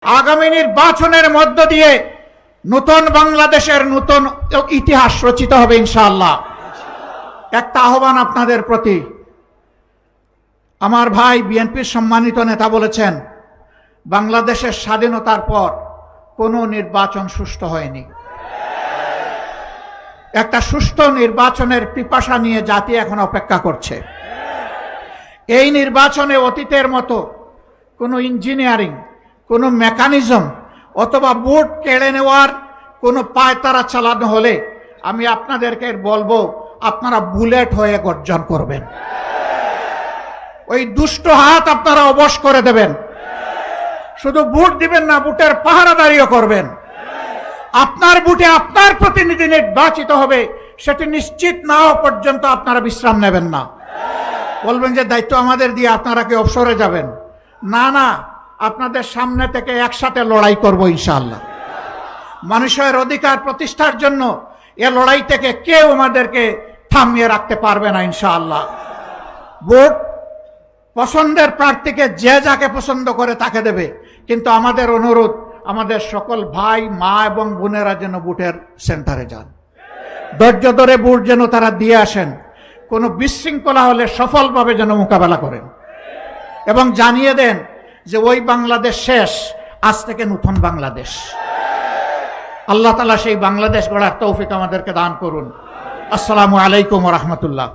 আগামী নির্বাচনের মধ্য দিয়ে নতুন বাংলাদেশের নতুন ইতিহাস রচিত হবে ইনশাআল্লাহ। একটা আহ্বান আপনাদের প্রতি, আমার ভাই বিএনপির সম্মানিত নেতা বলেছেন বাংলাদেশের স্বাধীনতার পর কোনো নির্বাচন সুষ্ঠু হয়নি। একটা সুষ্ঠু নির্বাচনের পিপাসা নিয়ে জাতি এখন অপেক্ষা করছে। এই নির্বাচনে অতীতের মতো কোনো ইঞ্জিনিয়ারিং, কোনো মেকানিজম অথবা ভোট কেড়ে নেওয়ার কোনো পায়তারা চালানো হলে আমি আপনাদেরকে বলবো আপনারা বুলেট হয়ে গর্জন করবেন। ওই দুষ্ট হাত আপনারা অবশ করে দেবেন। শুধু ভোট দিবেন না, ভোটের পাহারাদারিও করবেন। আপনার ভোটে আপনার প্রতিনিধি নির্বাচিত হবে, সেটি নিশ্চিত না হওয়া পর্যন্ত আপনারা বিশ্রাম নেবেন না। বলবেন যে দায়িত্ব আমাদের দিয়ে আপনারা কি অবসরে যাবেন? না না, আপনাদের সামনে থেকে একসাথে লড়াই করব ইনশাআল্লাহ। মানুষের অধিকার প্রতিষ্ঠার জন্য এ লড়াই থেকে কেউ আমাদেরকে থামিয়ে রাখতে পারবে না ইনশাআল্লাহ। ভোট পছন্দের প্রার্থীকে যে যাকে পছন্দ করে তাকে দেবে, কিন্তু আমাদের অনুরোধ আমাদের সকল ভাই মা এবং বোনেরা যেন ভোটের সেন্টারে যান, ধৈর্য ধরে ভোট যেন তারা দিয়ে আসেন, কোনো বিশৃঙ্খলা হলে সফলভাবে যেন মোকাবেলা করেন এবং জানিয়ে দেন যে ওই বাংলাদেশ শেষ, আজ থেকে নতুন বাংলাদেশ। আল্লাহ তাআলা সেই বাংলাদেশ গড়ার তৌফিক আমাদেরকে দান করুন। আসসালামু আলাইকুম ওয়া রাহমাতুল্লাহ।